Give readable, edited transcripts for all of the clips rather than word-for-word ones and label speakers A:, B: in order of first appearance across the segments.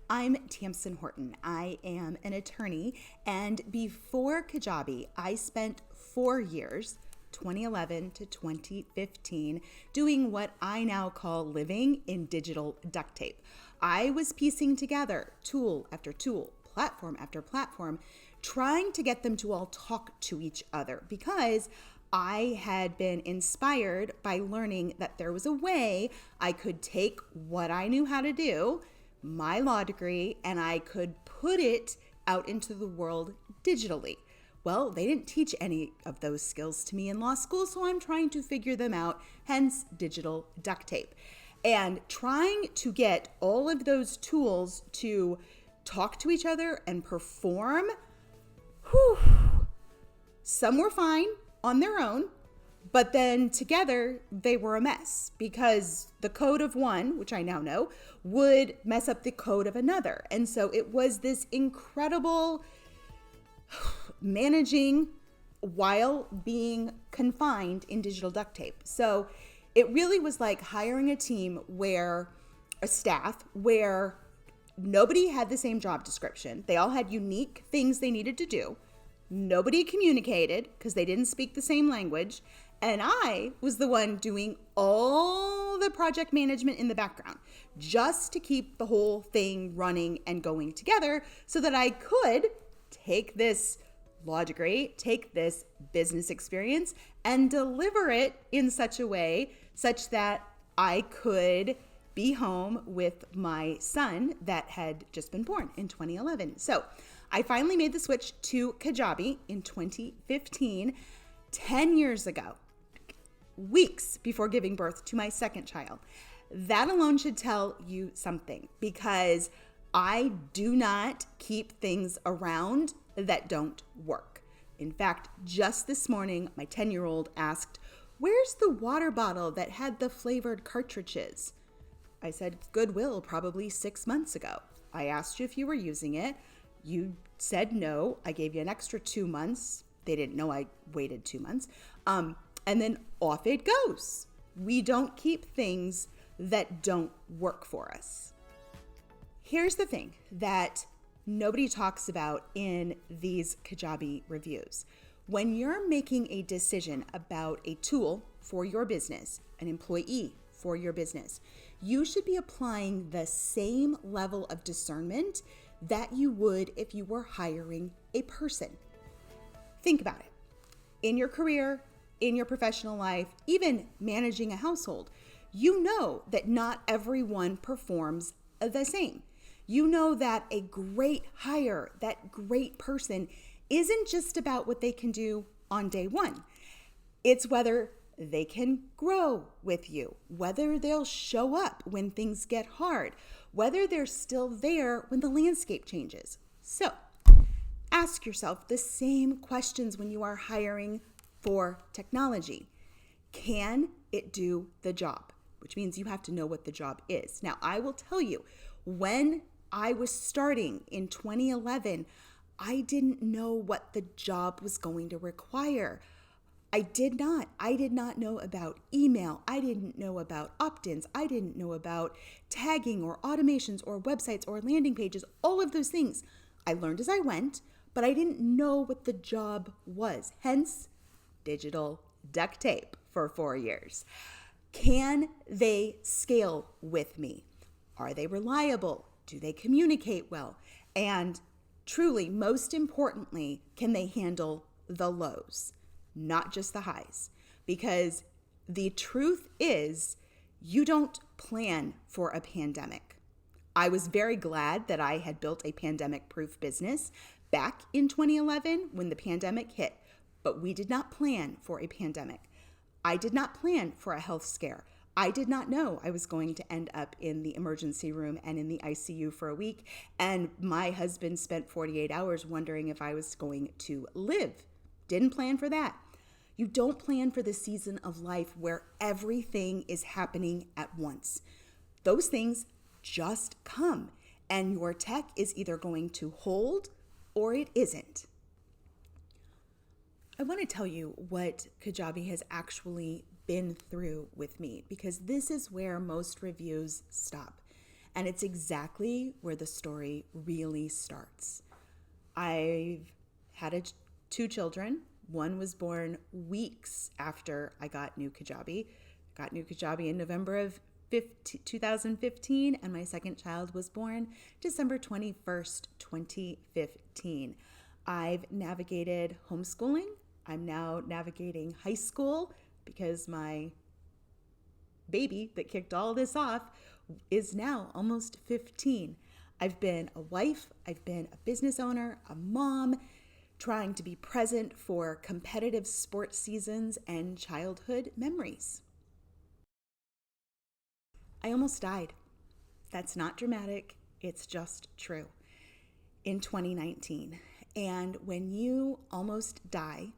A: I'm Tamsen Horton. I am an attorney, and before Kajabi, I spent 4 years, 2011 to 2015, doing what I now call living in digital duct tape. I was piecing together tool after tool, platform after platform, trying to get them to all talk to each other because I had been inspired by learning that there was a way I could take what I knew how to do, my law degree, and I could put it out into the world digitally. Well, they didn't teach any of those skills to me in law school, so I'm trying to figure them out, hence digital duct tape. And trying to get all of those tools to talk to each other and perform, whew, some were fine on their own, but then together they were a mess because the code of one, which I now know, would mess up the code of another. And so it was this incredible managing while being confined in digital duct tape. So it really was like hiring a team where a staff where nobody had the same job description. They all had unique things they needed to do. Nobody communicated because they didn't speak the same language. And I was the one doing all the project management in the background just to keep the whole thing running and going together so that I could take this law degree, take this business experience, and deliver it in such a way such that I could be home with my son that had just been born in 2011. So I finally made the switch to Kajabi in 2015, 10 years ago, weeks before giving birth to my second child. That alone should tell you something because I do not keep things around that don't work. In fact, just this morning, my 10-year-old asked, "Where's the water bottle that had the flavored cartridges?" I said, "Goodwill, probably 6 months ago." I asked you if you were using it. You said no. I gave you an extra 2 months. They didn't know I waited 2 months. And then off it goes. We don't keep things that don't work for us. Here's the thing that nobody talks about in these Kajabi reviews. When you're making a decision about a tool for your business, an employee for your business, you should be applying the same level of discernment that you would if you were hiring a person. Think about it. In your career, in your professional life, even managing a household, you know that not everyone performs the same. You know that a great hire, that great person, isn't just about what they can do on day one. It's whether they can grow with you, whether they'll show up when things get hard, whether they're still there when the landscape changes. So ask yourself the same questions when you are hiring for technology. Can it do the job? Which means you have to know what the job is. Now, I will tell you, when I was starting in 2011, I didn't know what the job was going to require. I did not know about email. I didn't know about opt-ins. I didn't know about tagging or automations or websites or landing pages, all of those things. I learned as I went, but I didn't know what the job was. Hence, digital duct tape for 4 years. Can they scale with me? Are they reliable? Do they communicate well? And truly, most importantly, can they handle the lows? Not just the highs, because the truth is you don't plan for a pandemic. I was very glad that I had built a pandemic-proof business back in 2011 when the pandemic hit, but we did not plan for a pandemic. I did not plan for a health scare. I did not know I was going to end up in the emergency room and in the ICU for a week, and my husband spent 48 hours wondering if I was going to live. Didn't plan for that. You don't plan for the season of life where everything is happening at once. Those things just come, and your tech is either going to hold or it isn't. I want to tell you what Kajabi has actually been through with me, because this is where most reviews stop. And it's exactly where the story really starts. I've had two children. One was born weeks after I got New Kajabi. Got New Kajabi in November of 2015, and my second child was born December 21st, 2015. I've navigated homeschooling. I'm now navigating high school because my baby that kicked all this off is now almost 15. I've been a wife, I've been a business owner, a mom, trying to be present for competitive sports seasons and childhood memories. I almost died. That's not dramatic, it's just true. In 2019. And when you almost die,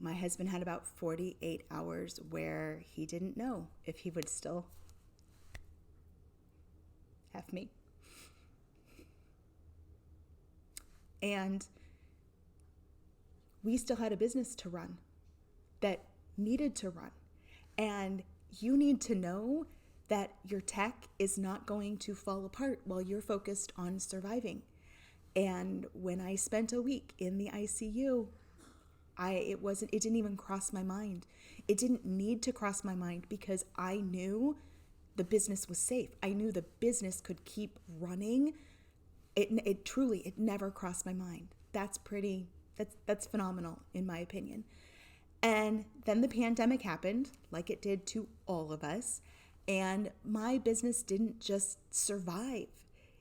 A: my husband had about 48 hours where he didn't know if he would still have me. And we still had a business to run that needed to run. And you need to know that your tech is not going to fall apart while you're focused on surviving. And when I spent a week in the ICU, it didn't even cross my mind. It didn't need to cross my mind because I knew the business was safe. I knew the business could keep running. It truly never crossed my mind. That's phenomenal in my opinion. And then the pandemic happened, like it did to all of us. And my business didn't just survive.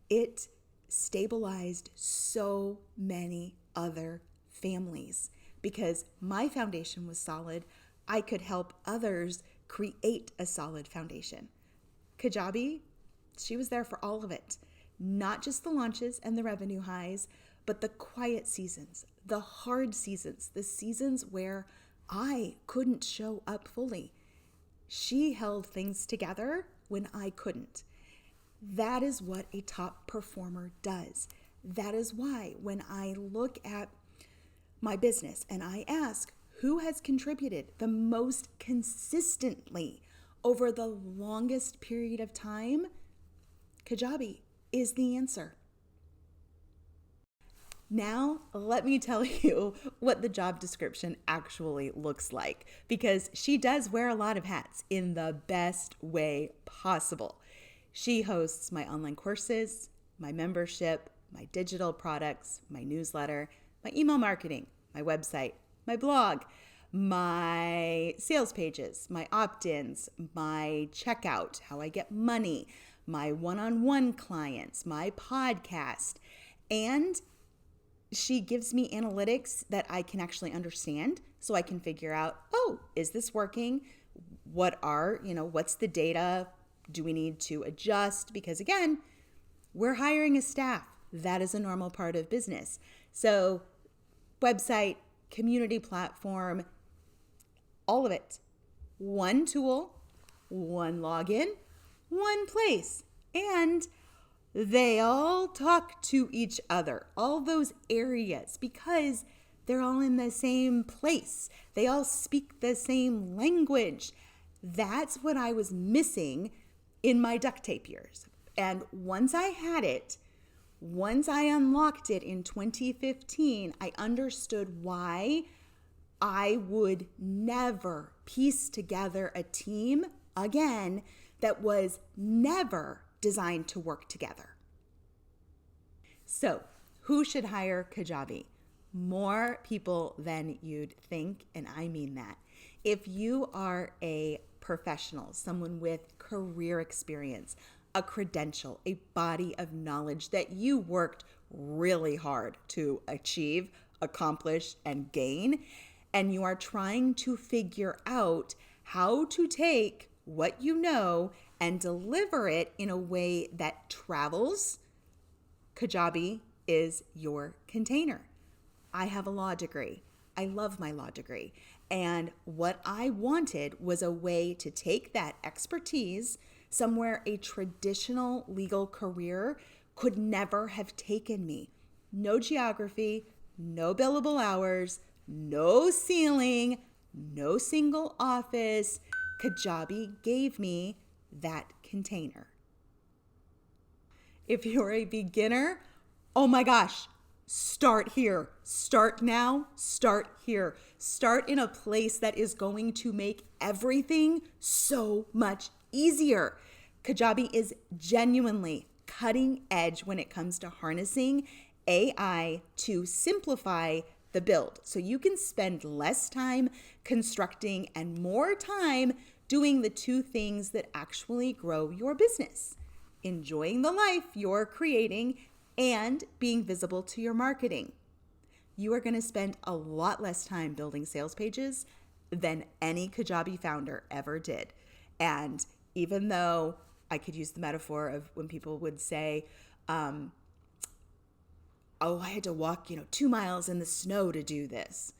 A: It stabilized so many other families. Because my foundation was solid, I could help others create a solid foundation. Kajabi, she was there for all of it. Not just the launches and the revenue highs, but the quiet seasons, the hard seasons, the seasons where I couldn't show up fully. She held things together when I couldn't. That is what a top performer does. That is why when I look at my business and I ask who has contributed the most consistently over the longest period of time, Kajabi is the answer. Now, let me tell you what the job description actually looks like, because she does wear a lot of hats in the best way possible. She hosts my online courses, my membership, my digital products, my newsletter, my email marketing, my website, my blog, my sales pages, my opt-ins, my checkout, how I get money, my one-on-one clients, my podcast. And she gives me analytics that I can actually understand so I can figure out, oh, is this working? What's the data? Do we need to adjust? Because again, we're hiring a staff. That is a normal part of business. So website, community platform, all of it. One tool, one login, one place. And they all talk to each other, all those areas, because they're all in the same place. They all speak the same language. That's what I was missing in my duct tape years. And once I had it, once I unlocked it in 2015, I understood why I would never piece together a team again that was never designed to work together. So, who should hire Kajabi? More people than you'd think, and I mean that. If you are a professional, someone with career experience, a credential, a body of knowledge that you worked really hard to achieve, accomplish, and gain, and you are trying to figure out how to take what you know and deliver it in a way that travels, Kajabi is your container. I have a law degree. I love my law degree. And what I wanted was a way to take that expertise somewhere a traditional legal career could never have taken me. No geography, no billable hours, no ceiling, no single office. Kajabi gave me that container. If you're a beginner, oh my gosh, start here. Start now. Start here. Start in a place that is going to make everything so much easier. Kajabi is genuinely cutting edge when it comes to harnessing AI to simplify the build. So you can spend less time constructing and more time doing the two things that actually grow your business: enjoying the life you're creating and being visible to your marketing. You are going to spend a lot less time building sales pages than any Kajabi founder ever did. And even though I could use the metaphor of when people would say, oh, I had to walk, 2 miles in the snow to do this.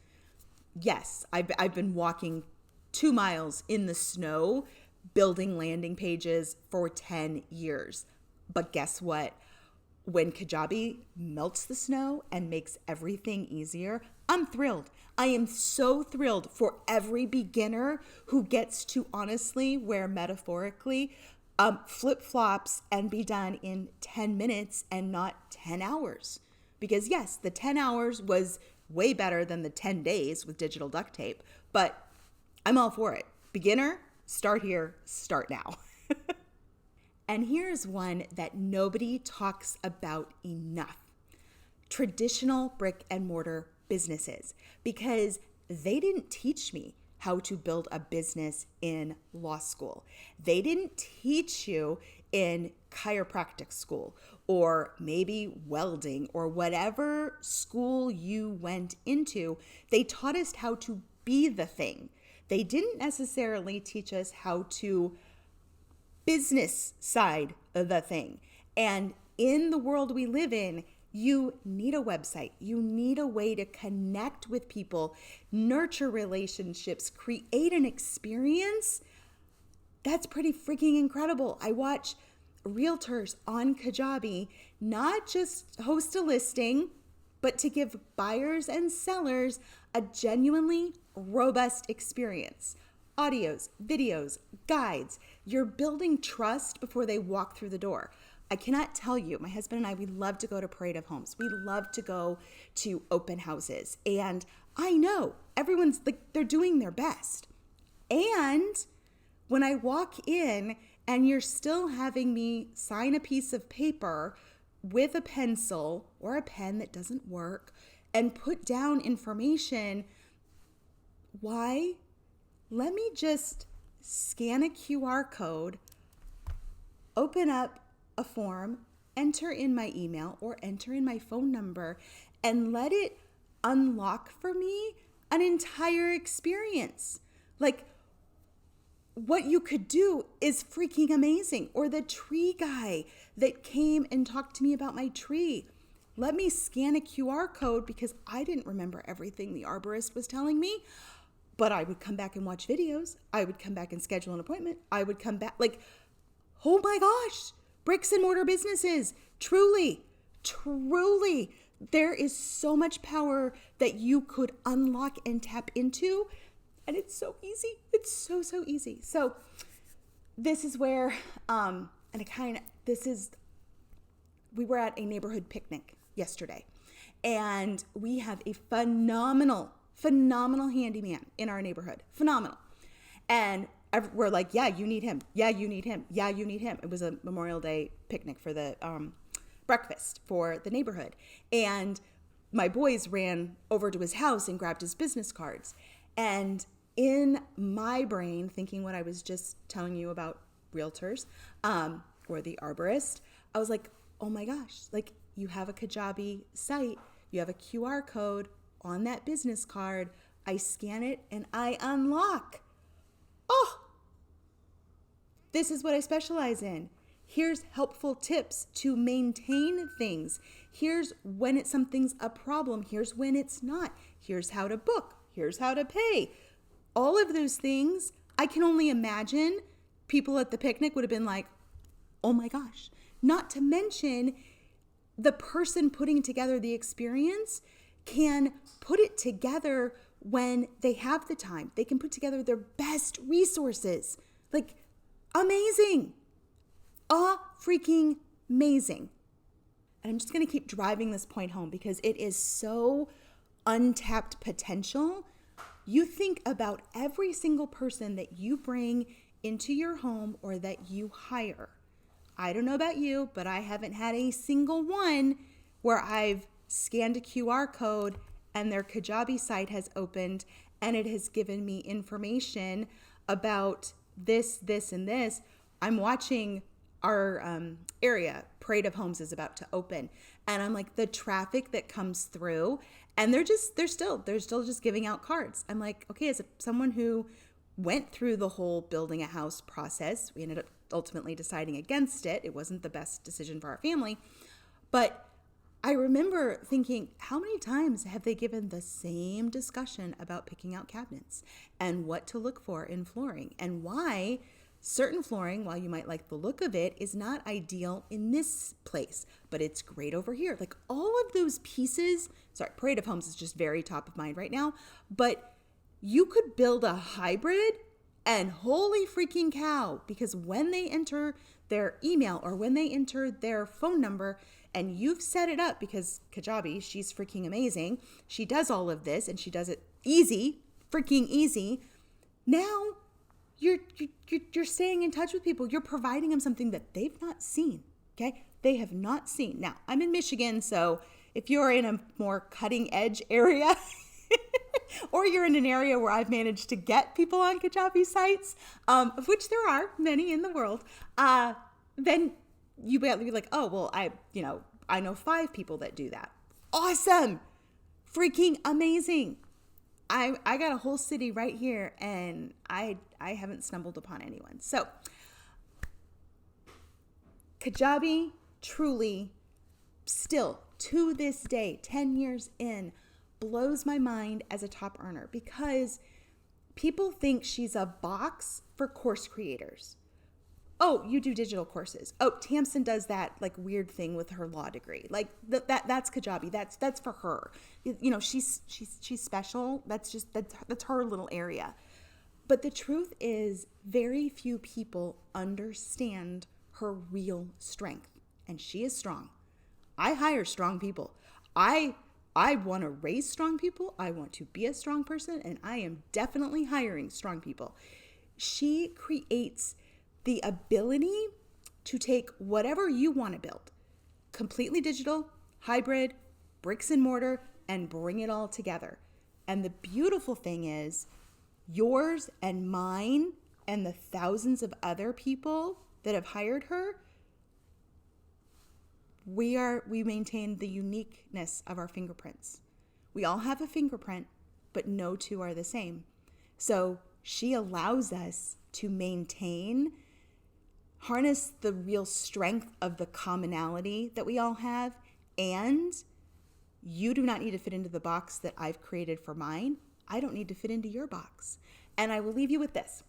A: Yes, I've been walking 2 miles in the snow building landing pages for 10 years. But guess what? When Kajabi melts the snow and makes everything easier, I'm thrilled. I am so thrilled for every beginner who gets to honestly wear metaphorically flip-flops and be done in 10 minutes and not 10 hours. Because yes, the 10 hours was way better than the 10 days with digital duct tape, but I'm all for it. Beginner, start here, start now. And here's one that nobody talks about enough: traditional brick and mortar businesses, because they didn't teach me how to build a business in law school. They didn't teach you in chiropractic school or maybe welding or whatever school you went into. They taught us how to be the thing. They didn't necessarily teach us how to business side of the thing. And in the world we live in, you need a website. You need a way to connect with people, nurture relationships, create an experience. That's pretty freaking incredible. I watch realtors on Kajabi not just host a listing, but to give buyers and sellers a genuinely robust experience. Audios, videos, guides. You're building trust before they walk through the door. I cannot tell you, my husband and I, we love to go to Parade of Homes. We love to go to open houses. And I know everyone's like, they're doing their best. And when I walk in and you're still having me sign a piece of paper with a pencil or a pen that doesn't work and put down information, why? Let me just scan a QR code, open up a form, enter in my email or enter in my phone number, and let it unlock for me an entire experience. Like, what you could do is freaking amazing. Or the tree guy that came and talked to me about my tree. Let me scan a QR code because I didn't remember everything the arborist was telling me. But I would come back and watch videos. I would come back and schedule an appointment. I would come back oh my gosh, bricks and mortar businesses. Truly, there is so much power that you could unlock and tap into. And it's so easy. It's so easy. So this is where, we were at a neighborhood picnic yesterday, and we have a phenomenal handyman in our neighborhood. Phenomenal. And we're like, yeah, you need him. Yeah, you need him. Yeah, you need him. It was a Memorial Day picnic for the breakfast for the neighborhood. And my boys ran over to his house and grabbed his business cards. And in my brain, thinking what I was just telling you about realtors or the arborist, I was like, oh my gosh, like, you have a Kajabi site, you have a QR code on that business card. I scan it and I unlock. Oh, this is what I specialize in. Here's helpful tips to maintain things. Here's when something's a problem. Here's when it's not. Here's how to book. Here's how to pay. All of those things, I can only imagine people at the picnic would have been like, oh my gosh. Not to mention the person putting together the experience can put it together when they have the time. They can put together their best resources. Like, amazing. Freaking amazing. and I'm just going to keep driving this point home because it is so untapped potential. You think about every single person that you bring into your home or that you hire. I don't know about you, but I haven't had a single one where I've scanned a QR code and their Kajabi site has opened and it has given me information about this, and this. I'm watching our area, Parade of Homes is about to open. And I'm like, the traffic that comes through, and they're still just giving out cards. I'm like, okay, as someone who went through the whole building a house process, we ended up ultimately deciding against it. It wasn't the best decision for our family. But I remember thinking, how many times have they given the same discussion about picking out cabinets and what to look for in flooring and why certain flooring, while you might like the look of it, is not ideal in this place, but it's great over here. Like all of those pieces, Parade of Homes is just very top of mind right now, but you could build a hybrid and holy freaking cow, because when they enter their email or when they enter their phone number and you've set it up, because Kajabi, she's freaking amazing. She does all of this and she does it easy, freaking easy. Now you're staying in touch with people. You're providing them something that they've not seen, okay? They have not seen. Now, I'm in Michigan, so if you're in a more cutting edge area or you're in an area where I've managed to get people on Kajabi sites, of which there are many in the world, then you might be like, oh, well, I know 5 people that do that. Awesome. Freaking amazing. I got a whole city right here and I haven't stumbled upon anyone. So Kajabi truly still to this day, 10 years in, blows my mind as a top earner because people think she's a box for course creators. Oh, you do digital courses. Oh, Tamsen does that like weird thing with her law degree. Like that's Kajabi. That's for her. You know, she's special. That's her little area. But the truth is, very few people understand her real strength, and she is strong. I hire strong people. I want to raise strong people. I want to be a strong person, and I am definitely hiring strong people. She creates the ability to take whatever you want to build, completely digital, hybrid, bricks and mortar, and bring it all together. And the beautiful thing is, yours and mine and the thousands of other people that have hired her, we maintain the uniqueness of our fingerprints. We all have a fingerprint, but no two are the same. So she allows us to harness the real strength of the commonality that we all have, and you do not need to fit into the box that I've created for mine. I don't need to fit into your box. And I will leave you with this.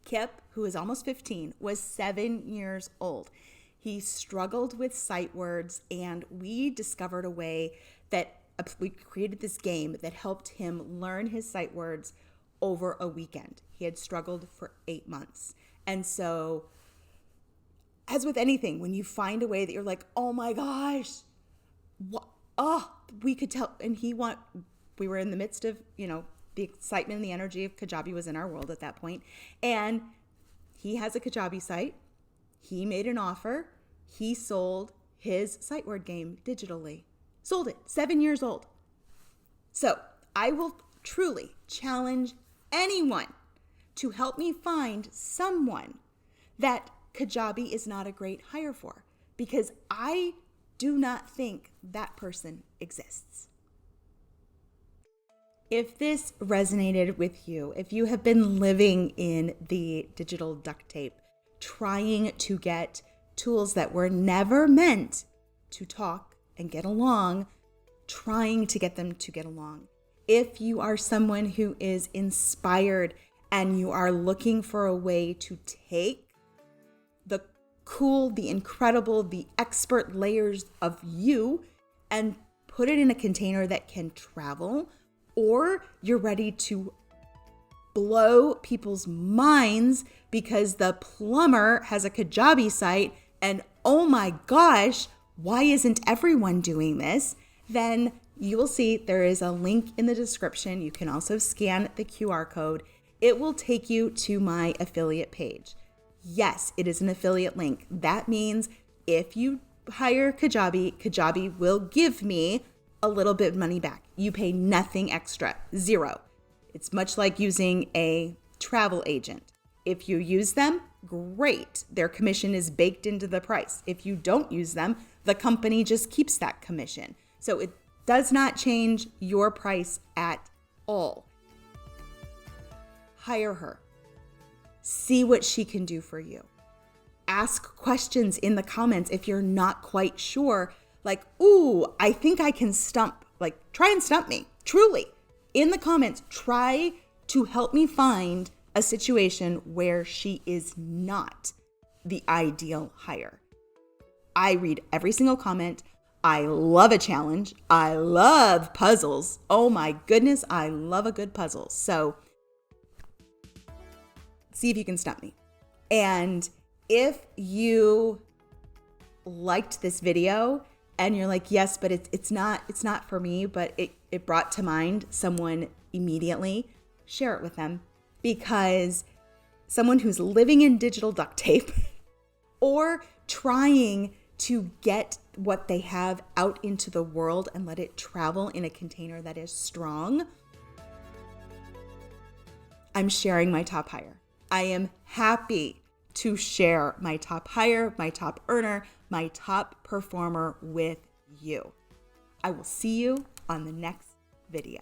A: Kip, who is almost 15, was 7 years old. He struggled with sight words, and we discovered a way that we created this game that helped him learn his sight words over a weekend. He had struggled for 8 months. And so, as with anything, when you find a way that you're like, oh my gosh, we could tell. And we were in the midst of, the excitement and the energy of Kajabi was in our world at that point. And he has a Kajabi site. He made an offer. He sold his sight word game digitally. Sold it, 7 years old. So I will truly challenge anyone to help me find someone that Kajabi is not a great hire for, because I do not think that person exists. If this resonated with you, if you have been living in the digital duct tape, trying to get tools that were never meant to talk and get along, trying to get them to get along. If you are someone who is inspired and you are looking for a way to take the cool, the incredible, the expert layers of you and put it in a container that can travel, or you're ready to blow people's minds because the plumber has a Kajabi site and oh my gosh, why isn't everyone doing this? Then you will see there is a link in the description. You can also scan the QR code. It will take you to my affiliate page. Yes, it is an affiliate link. That means if you hire Kajabi, Kajabi will give me a little bit of money back. You pay nothing extra, zero. It's much like using a travel agent. If you use them, great. Their commission is baked into the price. If you don't use them, the company just keeps that commission. So it does not change your price at all. Hire her. See what she can do for you. Ask questions in the comments if you're not quite sure. Like, ooh, I think I can stump. Like, try and stump me. Truly. In the comments, try to help me find a situation where she is not the ideal hire. I read every single comment. I love a challenge. I love puzzles. Oh my goodness, I love a good puzzle. So see if you can stump me. And if you liked this video and you're like, yes, but it's not for me, but it brought to mind someone immediately, share it with them. Because someone who's living in digital duct tape or trying to get what they have out into the world and let it travel in a container that is strong, I'm sharing my top hire. I am happy to share my top hire, my top earner, my top performer with you. I will see you on the next video.